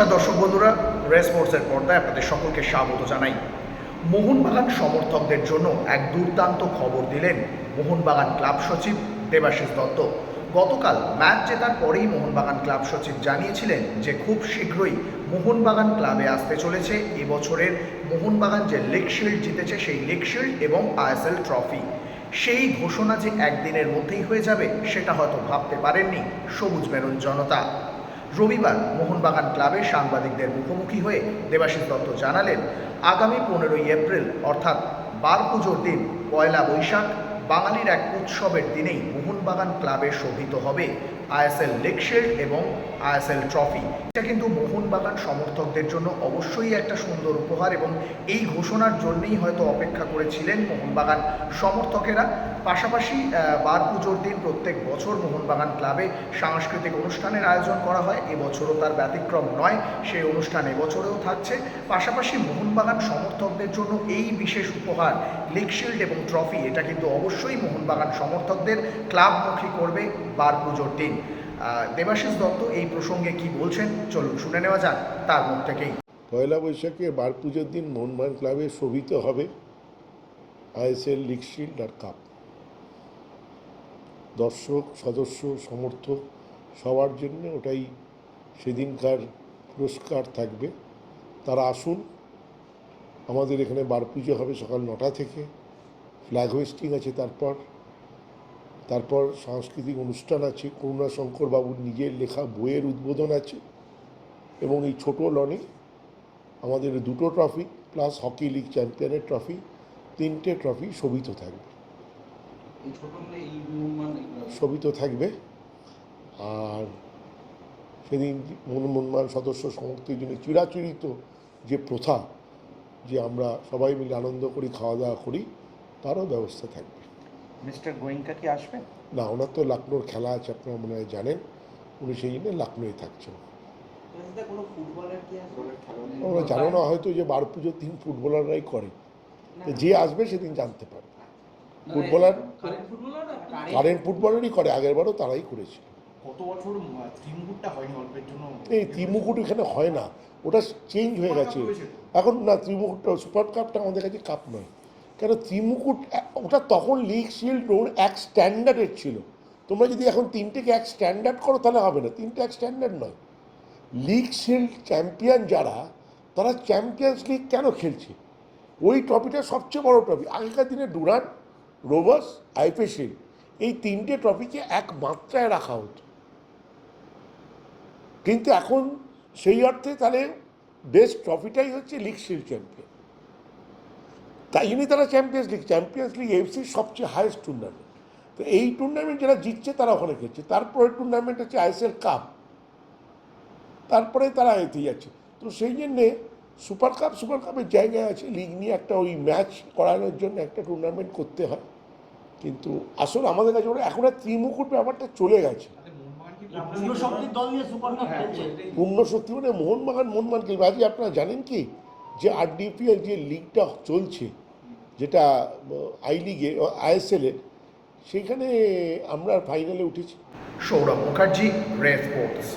নমস্কার দর্শক বন্ধুরা, রেস স্পোর্টসের পর্দায় আপনাদের সকলকে স্বাগত জানাই। মোহনবাগান সমর্থকদের জন্য এক দুর্দান্ত খবর দিলেন মোহনবাগান ক্লাব সচিব দেবাশিস দত্ত। গতকাল ম্যাচ জেতার পরেই মোহনবাগান ক্লাব সচিব জানিয়েছিলেন যে খুব শীঘ্রই মোহনবাগান ক্লাবে আসতে চলেছে এবছরের মোহনবাগান যে লিগ শিল্ড জিতেছে সেই লিগ শিল্ড এবং আইএসএল ট্রফি। সেই ঘোষণা যে একদিনের মধ্যেই হয়ে যাবে সেটা হয়তো ভাবতে পারেননি সবুজ মেরুন জনতা। রবিবার মোহনবাগান ক্লাবে সাংবাদিকদের মুখোমুখি হয়ে দেবাশিস দত্ত জানালেন, আগামী 15ই এপ্রিল অর্থাৎ বার পুজোর দিন পয়লা বৈশাখ বাঙালির এক উৎসবের দিনেই মোহনবাগান ক্লাবে শোভিত হবে আইএসএল লিগ শিল্ড এবং আইএসএল ট্রফি। এটা কিন্তু মোহনবাগান সমর্থকদের জন্য অবশ্যই একটা সুন্দর উপহার এবং এই ঘোষণার জন্যই হয়তো অপেক্ষা করেছিলেন মোহনবাগান সমর্থকেরা। পাশাপাশি বার পুজোর দিন প্রত্যেক বছর মোহনবাগান ক্লাবে সাংস্কৃতিক অনুষ্ঠানের আয়োজন করা হয়, এবছরও তার ব্যতিক্রম নয়। সেই অনুষ্ঠান এবছরেও থাকছে। পাশাপাশি মোহনবাগান সমর্থকদের জন্য এই বিশেষ উপহার লিগ শিল্ড এবং ট্রফি, এটা কিন্তু অবশ্যই মোহনবাগান সমর্থকদের ক্লাবমুখী করবে বার পুজোর দিন। দেবাশিস দত্ত এই প্রসঙ্গে কি বলছেন চলুন শুনে নেওয়া যাক তার মুখ থেকেই। পয়লা বৈশাখে বার পুজোর দিন মোহনবাগান ক্লাবে শোভিত হবে আইএসএল লিগ শিল্ড আর কাপ। দর্শক, সদস্য, সমর্থক সবার জন্য ওটাই সেদিনকার পুরস্কার থাকবে। তারা আসুন, আমাদের এখানে বার পুজো হবে সকাল 9টা থেকে, ফ্ল্যাগ হোয়েস্টিং আছে, তারপর সাংস্কৃতিক অনুষ্ঠান আছে, করুণাশঙ্কর বাবুর নিজের লেখা বইয়ের উদ্বোধন আছে এবং এই ছোট লনে আমাদের 2টো ট্রফি প্লাস হকি লিগ চ্যাম্পিয়নের ট্রফি, 3টে ট্রফি শোভিত থাকবে। আর সেদিন মোহনবাগান সদস্য সমর্থকদের জন্য চিরাচরিত যে প্রথা যে আমরা সবাই মিলে আনন্দ করি, খাওয়া দাওয়া করি, তারও ব্যবস্থা থাকবে। মিস্টার গোয়েঙ্কা কি আসবেন? না, ওনার তো লখনৌর খেলা আছে, আপনারা মনে হয় জানেন। উনি সেই জন্য লখনৌয়ে থাকছেন। ওরা জানো না হয়তো যে বার পুজোর দিন ফুটবলাররাই করে, যে আসবে সেদিন জানতে পারবে। ফুটবলার কারেন্ট ফুটবলারই করে, আগের বারও তারাই করেছে। এই ত্রিমুকুট এখানে হয় না, ওটা চেঞ্জ হয়ে গেছে এখন। না, ত্রিমুকুটটা সুপার কাপটা আমাদের কাছে কাপ নয়, কেন ত্রিমুকুট ওটা তখন লিগ শিল্ড এক স্ট্যান্ডার্ডের ছিল। তোমরা যদি এখন 3টেকে এক স্ট্যান্ডার্ড করো তাহলে হবে না, 3টে এক স্ট্যান্ডার্ড নয়। লিগ শিল্ড চ্যাম্পিয়ন যারা, তারা চ্যাম্পিয়ন্স লিগ কেন খেলছে? ওই ট্রফিটা সবচেয়ে বড় ট্রফি। আগেকার দিনে ডুরান্ড, রোভার্স, আইএফএ শিল্ড, এই 3টে ট্রফিকে এক মাত্রায় রাখা হতো। কিন্তু এখন সেই অর্থে তাহলে বেস্ট ট্রফিটাই হচ্ছে লিগ শিল্ড চ্যাম্পিয়ন। তাই জন্যই তারা চ্যাম্পিয়ন্স লিগ এফসির সবচেয়ে হায়েস্ট টুর্নামেন্ট। তো এই টুর্নামেন্ট যারা জিতছে তারা ওখানে খেলছে। তারপরে টুর্নামেন্ট হচ্ছে আইএসএল কাপ, তারপরে তারা এতে যাচ্ছে। তো সেই জন্যে সুপার কাপের জায়গায় আছে, লিগ নিয়ে একটা ওই ম্যাচ করানোর জন্য একটা টুর্নামেন্ট করতে হয়। কিন্তু আসলে আমাদের কাছে এখন আর ত্রিমুকুট ব্যাপারটা চলে গেছে। পূর্ণশক্তি মানে মোহনবাগান খেলবে। আজকে আপনারা জানেন কি যে আরডিপিএল যে লিগটা চলছে, যেটা আই লিগে আইএসএলে, সেইখানে আমরা ফাইনালে উঠেছি। Sourav Mukherjee, race sports.